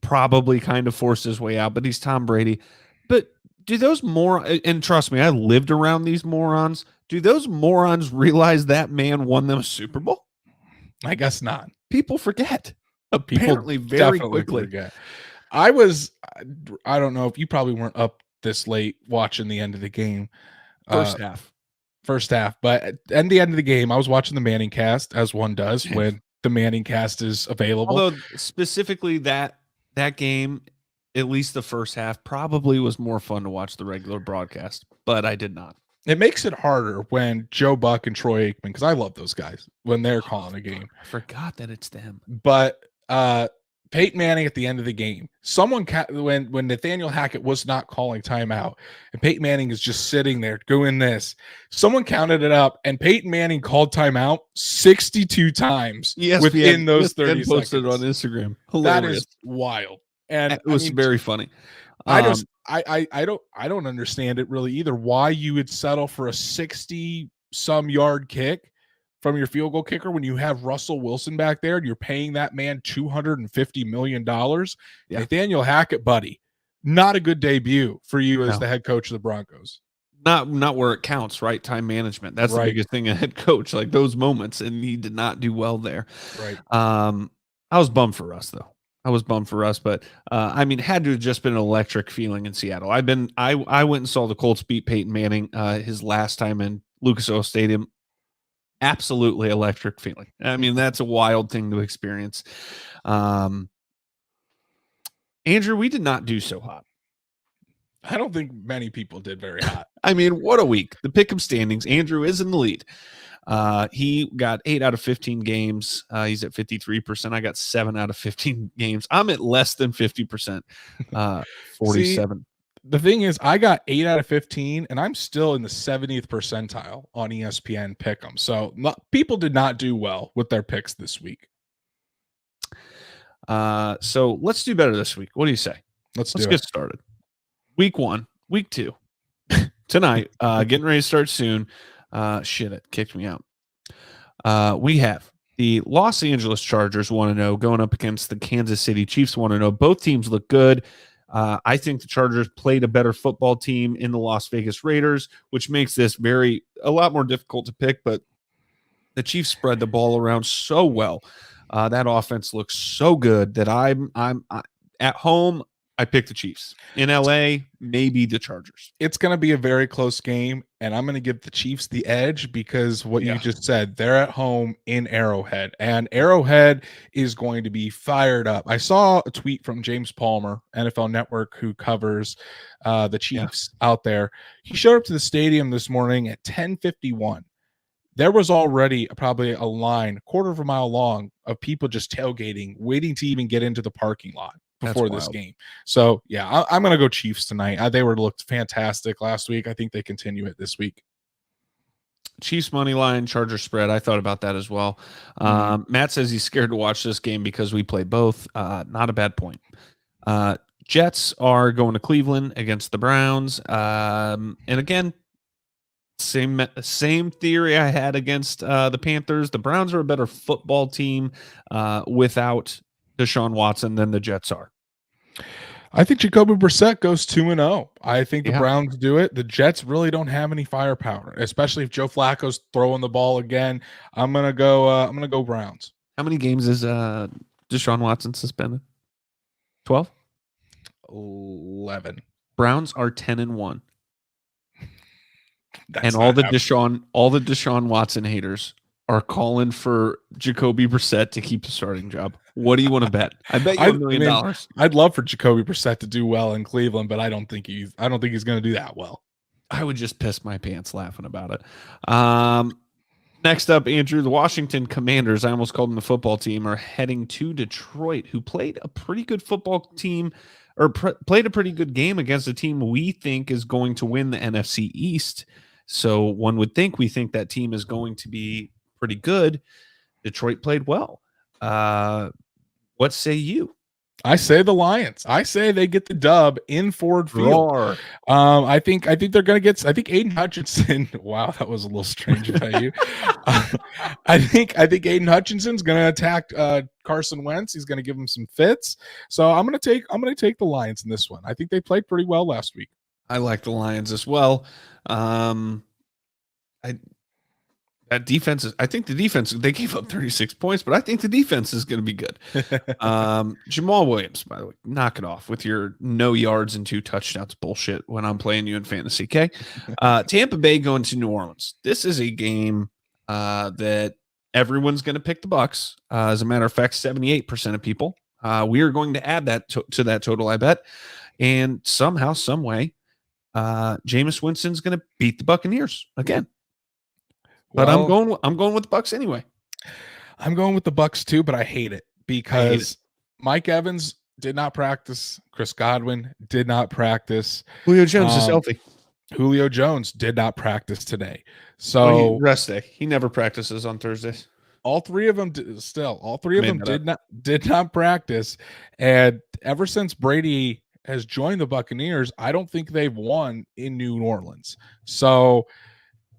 probably kind of forced his way out, but he's Tom Brady. But do those and trust me, I lived around these morons. Do those morons realize that man won them a Super Bowl? I guess not. People forget. Apparently, very quickly. Forget. I don't know if you probably weren't up this late watching the end of the game. First half. But at the end of the game, I was watching the Manning cast, as one does when the Manning cast is available. Although specifically that game, at least the first half, probably was more fun to watch the regular broadcast, but I did not. It makes it harder when Joe Buck and Troy Aikman, because I love those guys when they're calling a game. I forgot that it's them. But Peyton Manning at the end of the game, when Nathaniel Hackett was not calling timeout, and Peyton Manning is just sitting there doing this, someone counted it up, and Peyton Manning called timeout 62 times within those 30 seconds. Posted it on Instagram. Hilarious. That is wild, and it was very funny. I don't understand it really either. Why you would settle for a 60-some yard kick from your field goal kicker when you have Russell Wilson back there and you're paying that man $250 million. Nathaniel Hackett, buddy, not a good debut for you as the head coach of the Broncos. Not where it counts, right? Time management. That's the biggest thing a head coach, like those moments, and he did not do well there. Right. I was bummed for us though. But I mean, had to have just been an electric feeling in Seattle. I went and saw the Colts beat Peyton Manning his last time in Lucas Oil Stadium. Absolutely electric feeling. I mean, that's a wild thing to experience. Andrew, we did not do so hot. I don't think many people did very hot. I mean, what a week. The pick'em standings. Andrew is in the lead. He got 8 out of 15 games. He's at 53%. I got 7 out of 15 games. I'm at less than 50%. 47. See, the thing is, I got 8 out of 15, and I'm still in the 70th percentile on ESPN Pick'em. So people did not do well with their picks this week. So let's do better this week. What do you say? Let's get started. Week 1, week 2, tonight. Getting ready to start soon. It kicked me out. We have the Los Angeles Chargers 1-0 going up against the Kansas City Chiefs 1-0. Both teams look good. I think the Chargers played a better football team in the Las Vegas Raiders, which makes this a lot more difficult to pick, but the Chiefs spread the ball around so well. That offense looks so good that I'm at home. I picked the Chiefs. In LA, maybe the Chargers. It's going to be a very close game, and I'm going to give the Chiefs the edge because what you just said, they're at home in Arrowhead, and Arrowhead is going to be fired up. I saw a tweet from James Palmer, NFL Network, who covers the Chiefs out there. He showed up to the stadium this morning at 10:51. There was already probably a line, a quarter of a mile long, of people just tailgating, waiting to even get into the parking lot before this game. So I'm going to go Chiefs tonight. They looked fantastic last week. I think they continue it this week. Chiefs money line, Chargers spread. I thought about that as well. Matt says he's scared to watch this game because we play both. Not a bad point. Jets are going to Cleveland against the Browns. And again, same theory I had against the Panthers. The Browns are a better football team without Deshaun Watson than the Jets are. I think Jacoby Brissett goes 2-0. I think the Browns do it. The Jets really don't have any firepower, especially if Joe Flacco's throwing the ball again. I'm gonna go Browns. How many games is Deshaun Watson suspended? 12? 11. Browns are 10-1. And all the Deshaun Watson haters are calling for Jacoby Brissett to keep the starting job. What do you want to bet? I bet you $1 million. I'd love for Jacoby Brissett to do well in Cleveland, but I don't think he's going to do that well. I would just piss my pants laughing about it. Next up, Andrew, the Washington Commanders, I almost called them the football team, are heading to Detroit, who played a pretty good football team or played a pretty good game against a team we think is going to win the NFC East. So one would think we think that team is going to be pretty good. Detroit played well. What say you? I say the Lions. I say they get the dub in Ford Field. I think they're going to get. I think Aiden Hutchinson. Wow, that was a little strange about you. I think Aiden Hutchinson's going to attack Carson Wentz. He's going to give him some fits. So I'm going to take the Lions in this one. I think they played pretty well last week. I like the Lions as well. That defense is, I think the defense, they gave up 36 points, but I think the defense is going to be good. Jamal Williams, by the way, knock it off with your no yards and 2 touchdowns bullshit when I'm playing you in fantasy. Okay. Tampa Bay going to New Orleans. This is a game that everyone's going to pick the Bucs. As a matter of fact, 78% of people. We are going to add that to that total, I bet. And somehow, some way, Jameis Winston's going to beat the Buccaneers again. But I'm going with the Bucs anyway. I'm going with the Bucs too, but I hate it because Mike Evans did not practice. Chris Godwin did not practice. Julio Jones is healthy. Julio Jones did not practice today. So rest day. He never practices on Thursdays. All three of them did not practice. And ever since Brady has joined the Buccaneers, I don't think they've won in New Orleans. So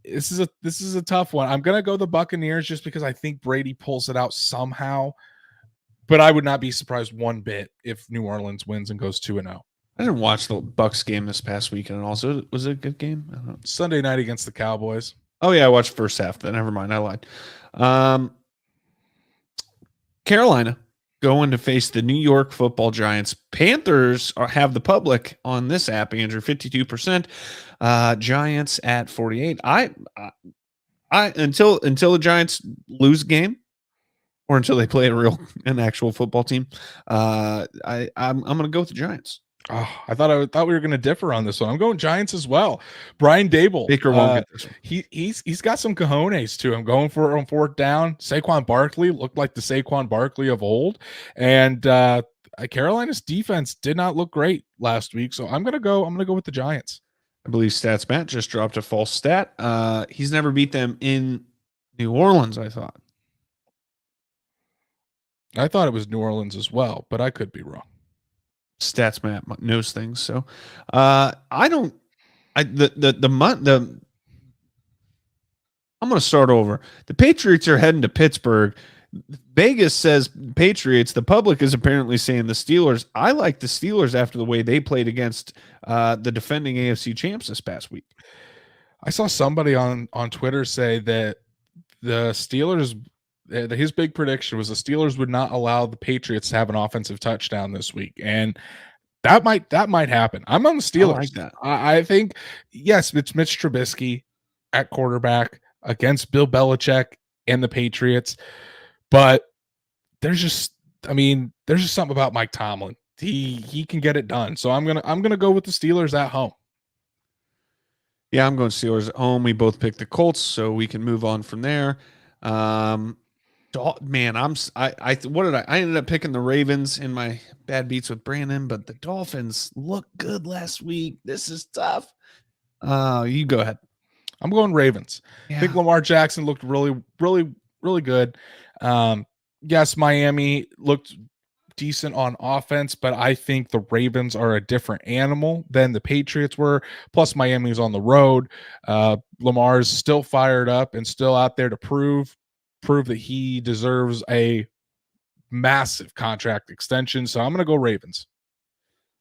this is a tough one. I'm going to go the Buccaneers just because I think Brady pulls it out somehow, but I would not be surprised one bit if New Orleans wins and goes 2-0. I didn't watch the Bucs game this past weekend. And also, was it a good game? I don't know. Sunday night against the Cowboys. Oh yeah, I watched first half. Then never mind, I lied. Carolina going to face the New York Football Giants. Panthers have the public on this app, Andrew, 52%. Giants at 48. I until the Giants lose a game or until they play an actual football team, I'm going to go with the Giants. Oh, I thought we were going to differ on this one. I'm going Giants as well. Brian Dable, Baker won't get this one. He's got some cojones too. I'm going for it on 4th down. Saquon Barkley looked like the Saquon Barkley of old, and Carolina's defense did not look great last week. So I'm gonna go with the Giants. I believe Stats Matt just dropped a false stat. He's never beat them in New Orleans. I thought it was New Orleans as well, but I could be wrong. Stats Matt knows things, so I'm going to start over. The Patriots are heading to Pittsburgh. Vegas says Patriots. The public is apparently saying the Steelers. I like the Steelers after the way they played against the defending AFC champs this past week. I saw somebody on Twitter say that the Steelers, his big prediction was the Steelers would not allow the Patriots to have an offensive touchdown this week, and that might happen. I'm on the Steelers. I like that. I think yes, it's Mitch Trubisky at quarterback against Bill Belichick and the Patriots, but there's just something about Mike Tomlin. He can get it done. So I'm gonna go with the Steelers at home. Yeah, I'm going Steelers at home. We both picked the Colts, so we can move on from there. Man, I ended up picking the Ravens in my bad beats with Brandon, but the Dolphins looked good last week. This is tough. You go ahead. I'm going Ravens. Yeah. I think Lamar Jackson looked really, really, really good. Yes, Miami looked decent on offense, but I think the Ravens are a different animal than the Patriots were. Plus, Miami's on the road. Lamar's still fired up and still out there to prove that he deserves a massive contract extension. So I'm going to go Ravens.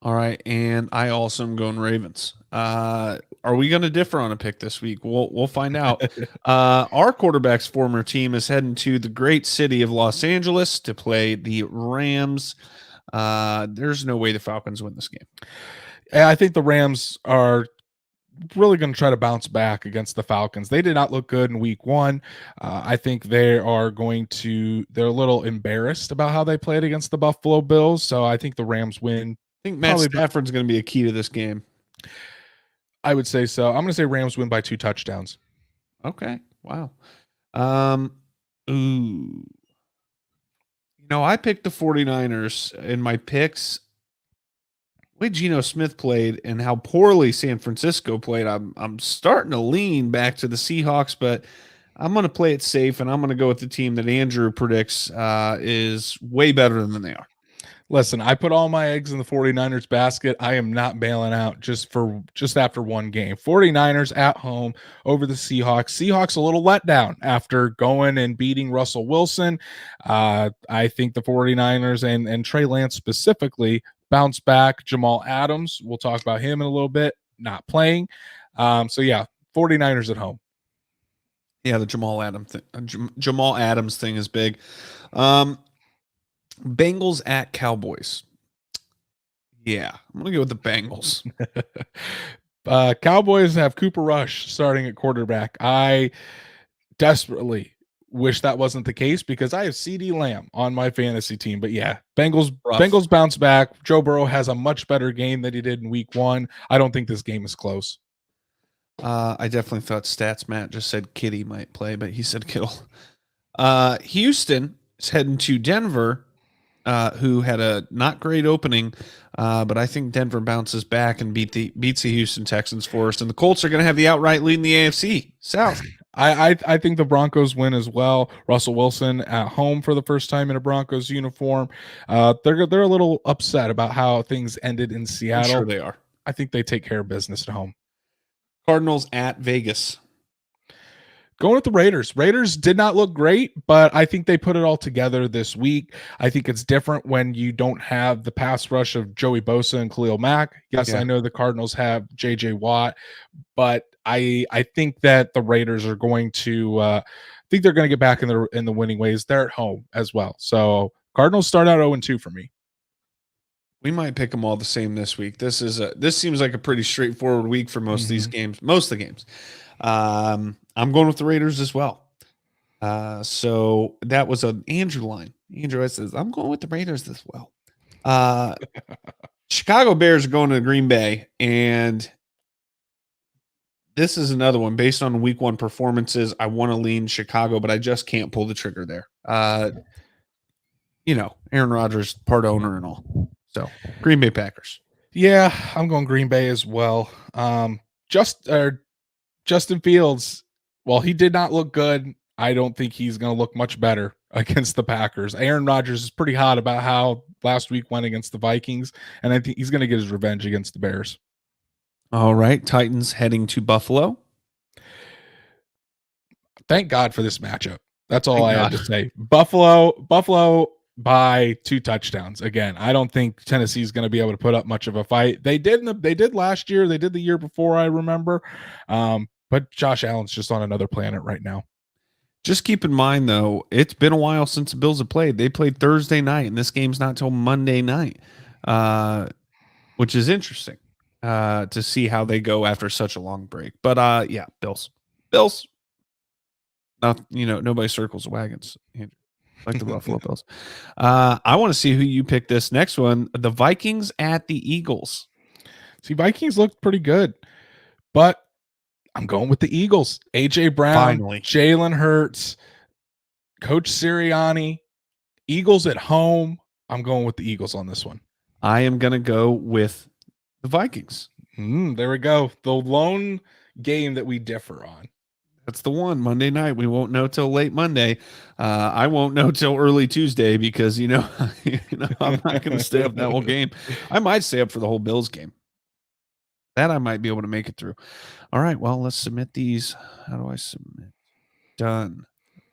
All right, and I also am going Ravens. Are we going to differ on a pick this week? We'll find out. Our quarterback's former team is heading to the great city of Los Angeles to play the Rams. There's no way the Falcons win this game. I think the Rams are really going to try to bounce back against the Falcons. They did not look good in week 1. I think they're a little embarrassed about how they played against the Buffalo Bills. So I think the Rams win. I think Matt Stafford's going to be a key to this game. I would say so. I'm going to say Rams win by 2 touchdowns. Okay. Wow. I picked the 49ers in my picks. The way Geno Smith played and how poorly San Francisco played, I'm starting to lean back to the Seahawks, but I'm going to play it safe, and I'm going to go with the team that Andrew predicts is way better than they are. Listen, I put all my eggs in the 49ers basket. I am not bailing out just after one game. 49ers at home over the Seahawks. Seahawks a little letdown after going and beating Russell Wilson. I think the 49ers and Trey Lance specifically bounce back. Jamal Adams, we'll talk about him in a little bit, not playing. 49ers at home. Yeah, the Jamal Adams thing is big. Bengals at Cowboys. Yeah, I'm going to go with the Bengals. Cowboys have Cooper Rush starting at quarterback. I desperately wish that wasn't the case because I have CD Lamb on my fantasy team. But yeah, Bengals bounce back. Joe Burrow has a much better game than he did in week 1. I don't think this game is close. I definitely thought Stats Matt just said Kitty might play, but he said Kittle. Houston is heading to Denver, who had a not great opening, but I think Denver bounces back and beats the Houston Texans for us, and the Colts are going to have the outright lead in the AFC South. I think the Broncos win as well. Russell Wilson at home for the first time in a Broncos uniform. They're a little upset about how things ended in Seattle. I'm sure they are. I think they take care of business at home. Cardinals at Vegas. Going with the Raiders. Raiders did not look great, but I think they put it all together this week. I think it's different when you don't have the pass rush of Joey Bosa and Khalil Mack. Yes, yeah. I know the Cardinals have J.J. Watt, but I think that the Raiders are going to they're going to get back in the winning ways. They're at home as well. So Cardinals start out 0-2 for me. We might pick them all the same this week. This seems like a pretty straightforward week for most of these games. Most of the games. I'm going with the Raiders as well. So that was an Andrew line. Andrew says, I'm going with the Raiders as well. Chicago Bears are going to Green Bay, and this is another one based on week 1 performances. I want to lean Chicago, but I just can't pull the trigger there. Aaron Rodgers, part owner and all. So Green Bay Packers. Yeah, I'm going Green Bay as well. Justin Fields, while he did not look good, I don't think he's going to look much better against the Packers. Aaron Rodgers is pretty hot about how last week went against the Vikings, and I think he's going to get his revenge against the Bears. All right, Titans heading to Buffalo. Thank God for this matchup. That's all I have to say. Buffalo by 2 touchdowns. Again, I don't think Tennessee's going to be able to put up much of a fight. They did last year. They did the year before, I remember. But Josh Allen's just on another planet right now. Just keep in mind, though, it's been a while since the Bills have played. They played Thursday night, and this game's not till Monday night, which is interesting to see how they go after such a long break. But, yeah, Bills. Nobody circles the wagons, Andrew. Like the Buffalo Bills. I want to see who you pick this next one. The Vikings at the Eagles. See, Vikings looked pretty good, but I'm going with the Eagles. A.J. Brown, Jalen Hurts, Coach Sirianni, Eagles at home. I'm going with the Eagles on this one. I am going to go with the Vikings. There we go. The lone game that we differ on. That's the one. Monday night. We won't know till late Monday. I won't know till early Tuesday because I'm not going to stay up that whole game. I might stay up for the whole Bills game. That I might be able to make it through. All right. Well, let's submit these. How do I submit? Done.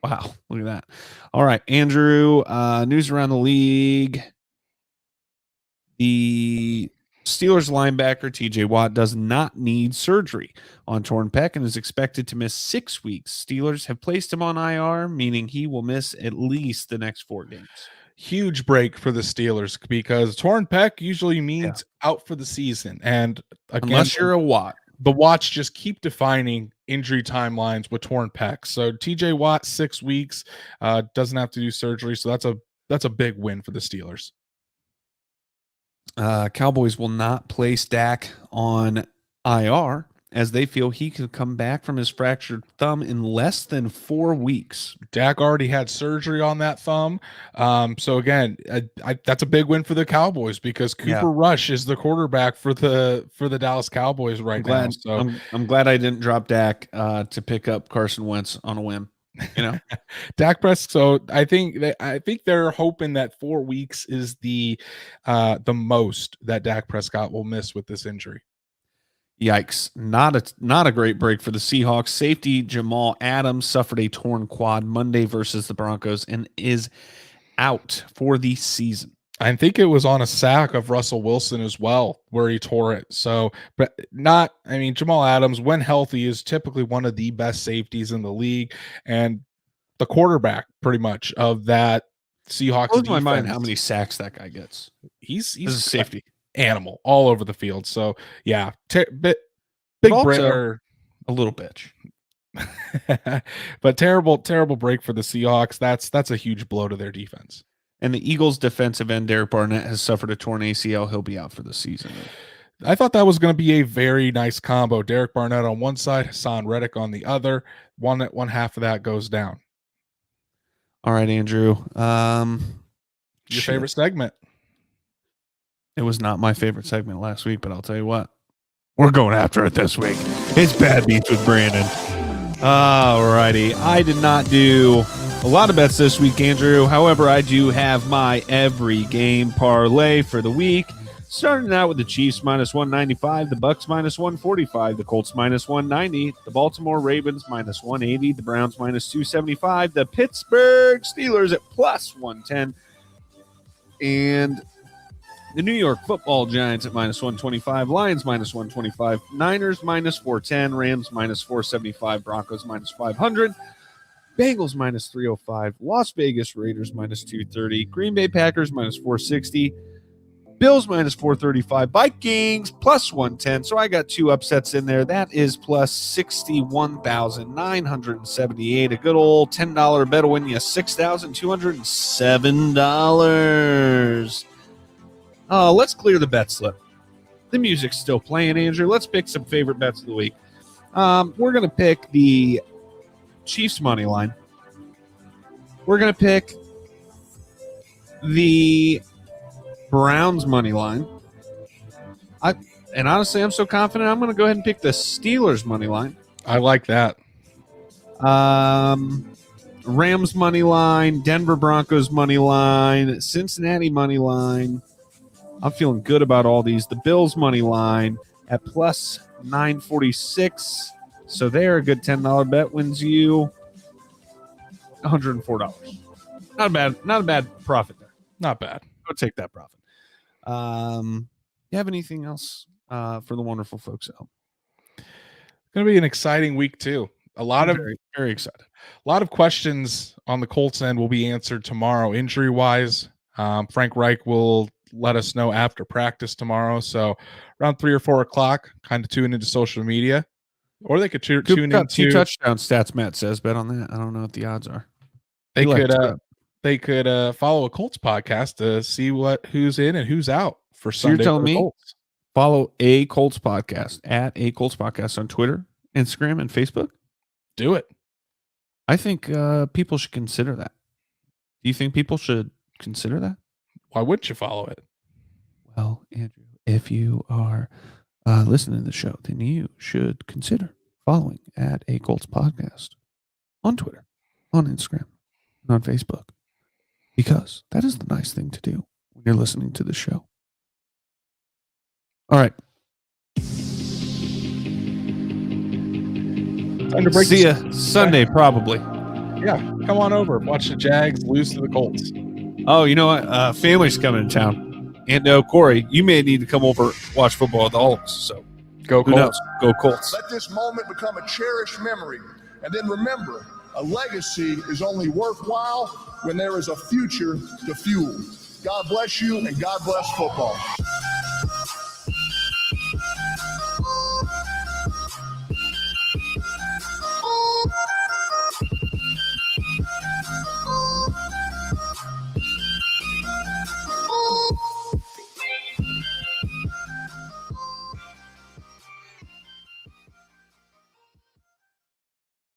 Wow. Look at that. All right, Andrew. News around the league. The Steelers linebacker TJ Watt does not need surgery on torn pec and is expected to miss 6 weeks. Steelers have placed him on IR, meaning he will miss at least the next 4 games. Huge break for the Steelers because torn pec usually means out for the season. And again, unless you're a Watt. the watch just keep defining injury timelines with torn pecs. So TJ Watt, 6 weeks, doesn't have to do surgery. So that's a big win for the Steelers. Cowboys will not place Dak on IR as they feel he could come back from his fractured thumb in less than 4 weeks. Dak already had surgery on that thumb. So again, that's a big win for the Cowboys because Cooper Rush is the quarterback for the Dallas Cowboys right now. So I'm glad I didn't drop Dak to pick up Carson Wentz on a whim. You know, Dak Prescott. So I think they're hoping that 4 weeks is the most that Dak Prescott will miss with this injury. Yikes. Not a great break for the Seahawks. Safety Jamal Adams suffered a torn quad Monday versus the Broncos and is out for the season. I think it was on a sack of Russell Wilson as well, where he tore it. So, but Jamal Adams, when healthy, is typically one of the best safeties in the league and the quarterback pretty much of that Seahawks defense. My mind how many sacks that guy gets. He's a safety animal all over the field. So yeah, big a little bitch. But terrible break for the Seahawks. That's a huge blow to their defense. And the Eagles defensive end Derek Barnett has suffered a torn ACL. He'll be out for the season. I thought that was going to be a very nice combo. Derek Barnett on one side, Hassan Reddick on the other. One half of that goes down. All right, Andrew. Your favorite segment? It was not my favorite segment last week, but I'll tell you what. We're going after it this week. It's Bad Beats with Brandon. All righty. I did not do a lot of bets this week, Andrew. However, I do have my every game parlay for the week. Starting out with the Chiefs minus 195, the Bucks minus 145, the Colts minus 190, the Baltimore Ravens minus 180, the Browns minus 275, the Pittsburgh Steelers at plus 110, and the New York Football Giants at minus 125, Lions minus 125, Niners minus 410, Rams minus 475, Broncos minus 500, Bengals minus 305, Las Vegas Raiders minus 230, Green Bay Packers minus 460, Bills minus 435, Vikings plus 110. So I got two upsets in there. That is plus 61,978. A good old $10 bet will win you $6,207. Let's clear the bet slip. The music's still playing, Andrew. Let's pick some favorite bets of the week. We're going to pick the Chiefs money line. We're going to pick the Browns money line. And honestly, I'm so confident I'm going to go ahead and pick the Steelers money line. I like that. Rams money line, Denver Broncos money line, Cincinnati money line. I'm feeling good about all these. The Bills money line at plus 946. So there, a good $10 bet wins you $104. Not a bad profit there. Not bad. Go take that profit. You have anything else for the wonderful folks at home? Going to be an exciting week too. Very, very excited. A lot of questions on the Colts end will be answered tomorrow, injury wise. Frank Reich will let us know after practice tomorrow. So around 3 or 4 o'clock, kind of tune into social media, or they could tune into 2 touchdown stats. Matt says bet on that. I don't know what the odds are. They could follow a Colts podcast to see who's in and who's out for So Sunday. you're telling me Colts. follow a Colts podcast at a Colts podcast on Twitter, Instagram, and Facebook? Do it. I think people should consider that. Do you think people should consider that? Why wouldn't you follow it? Well, Andrew, if you are listening to the show, then you should consider following at a Colts podcast on Twitter, on Instagram, and on Facebook, because that is the nice thing to do when you're listening to the show. All right. Time to break. See ya Sunday, probably. Yeah, come on over. Watch the Jags lose to the Colts. Oh, you know what? Family's coming to town. And Corey, you may need to come over watch football with all of us. So go who Colts. knows? Go Colts. Let this moment become a cherished memory. And then remember, a legacy is only worthwhile when there is a future to fuel. God bless you, and God bless football.